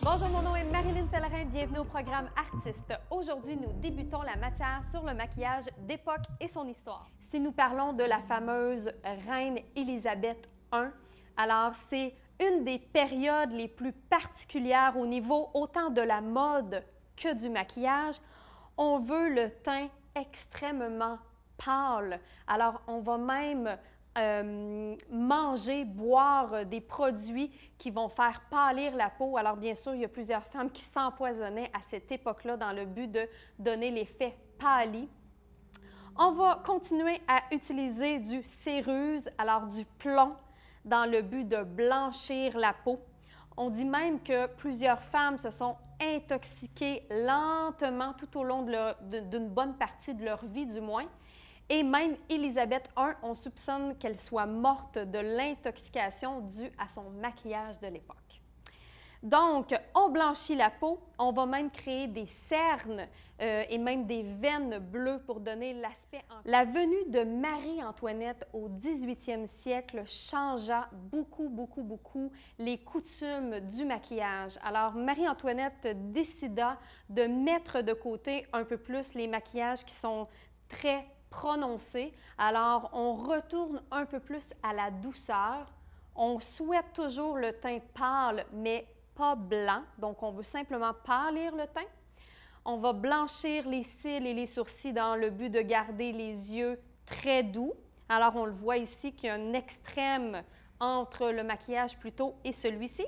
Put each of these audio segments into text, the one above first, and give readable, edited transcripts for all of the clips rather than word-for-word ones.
Bonjour, mon nom est Marilyn Pellerin, bienvenue au programme Artistes. Aujourd'hui, nous débutons la matière sur le maquillage d'époque et son histoire. Si nous parlons de la fameuse reine Élisabeth I, alors c'est une des périodes les plus particulières au niveau autant de la mode que du maquillage. On veut le teint extrêmement pâle. Alors, on va même manger, boire des produits qui vont faire pâlir la peau. Alors, bien sûr, il y a plusieurs femmes qui s'empoisonnaient à cette époque-là dans le but de donner l'effet pâli. On va continuer à utiliser du céruse, alors du plomb, dans le but de blanchir la peau. On dit même que plusieurs femmes se sont intoxiquées lentement tout au long d'une bonne partie de leur vie, du moins. Et même Élisabeth I, on soupçonne qu'elle soit morte de l'intoxication due à son maquillage de l'époque. Donc, on blanchit la peau, on va même créer des cernes et même des veines bleues pour donner l'aspect. La venue de Marie-Antoinette au 18e siècle changea beaucoup les coutumes du maquillage. Alors, Marie-Antoinette décida de mettre de côté un peu plus les maquillages qui sont très prononcés. Alors, on retourne un peu plus à la douceur. On souhaite toujours le teint pâle, mais pas blanc, donc on veut simplement pâlir le teint. On va blanchir les cils et les sourcils dans le but de garder les yeux très doux. Alors, on le voit ici qu'il y a un extrême entre le maquillage plutôt et celui-ci.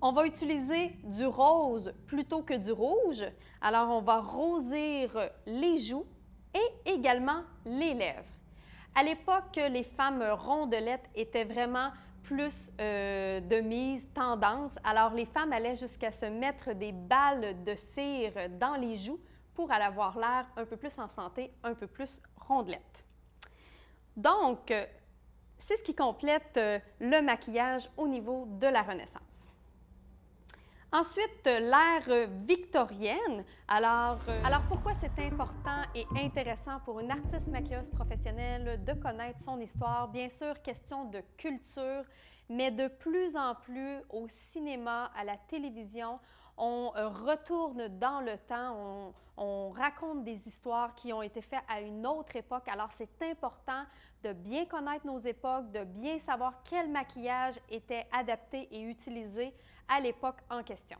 On va utiliser du rose plutôt que du rouge. Alors, on va rosir les joues et également les lèvres. À l'époque, les femmes rondelettes étaient vraiment plus de mise, tendance. Alors, les femmes allaient jusqu'à se mettre des balles de cire dans les joues pour avoir l'air un peu plus en santé, un peu plus rondelette. Donc, c'est ce qui complète le maquillage au niveau de la Renaissance. Ensuite, l'ère victorienne. Alors, pourquoi c'est important et intéressant pour une artiste maquilleuse professionnelle de connaître son histoire? Bien sûr, question de culture, mais de plus en plus au cinéma, à la télévision, on retourne dans le temps, on raconte des histoires qui ont été faites à une autre époque. Alors, c'est important de bien connaître nos époques, de bien savoir quel maquillage était adapté et utilisé à l'époque en question.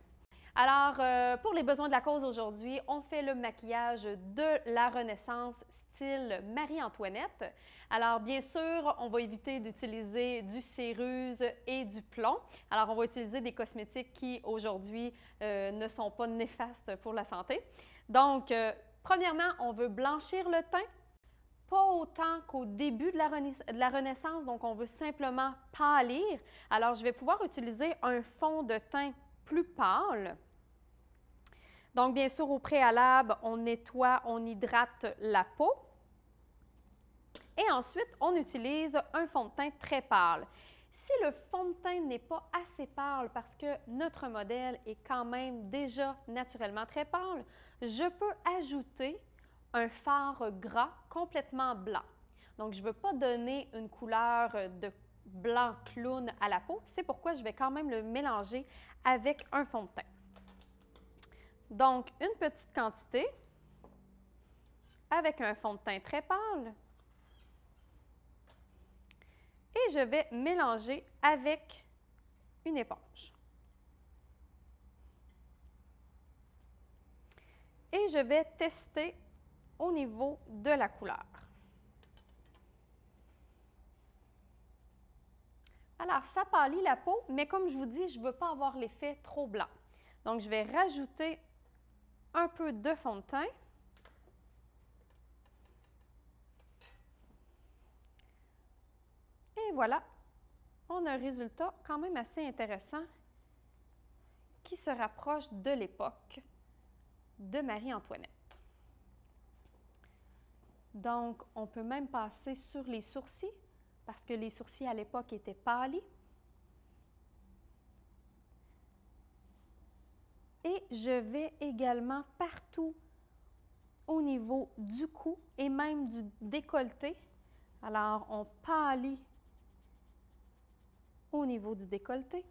Alors, pour les besoins de la cause aujourd'hui, on fait le maquillage de la Renaissance style Marie-Antoinette. Alors, bien sûr, on va éviter d'utiliser du céruse et du plomb. Alors, on va utiliser des cosmétiques qui, aujourd'hui, ne sont pas néfastes pour la santé. Donc, premièrement, on veut blanchir le teint. Pas autant qu'au début de la Renaissance, donc on veut simplement pâlir. Alors, je vais pouvoir utiliser un fond de teint plus pâle. Donc, bien sûr, au préalable, on nettoie, on hydrate la peau. Et ensuite, on utilise un fond de teint très pâle. Si le fond de teint n'est pas assez pâle parce que notre modèle est quand même déjà naturellement très pâle, je peux ajouter un fard gras complètement blanc. Donc, je ne veux pas donner une couleur de blanc clown à la peau. C'est pourquoi je vais quand même le mélanger avec un fond de teint. Donc, une petite quantité avec un fond de teint très pâle. Et je vais mélanger avec une éponge. Et je vais tester au niveau de la couleur. Alors, ça pâlit la peau, mais comme je vous dis, je ne veux pas avoir l'effet trop blanc. Donc, je vais rajouter un peu de fond de teint. Et voilà, on a un résultat quand même assez intéressant qui se rapproche de l'époque de Marie-Antoinette. Donc, on peut même passer sur les sourcils, parce que les sourcils à l'époque étaient pâlis. Et je vais également partout au niveau du cou et même du décolleté. Alors, on pâlit au niveau du décolleté.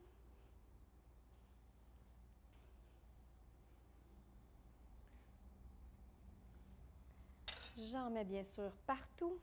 J'en mets bien sûr partout.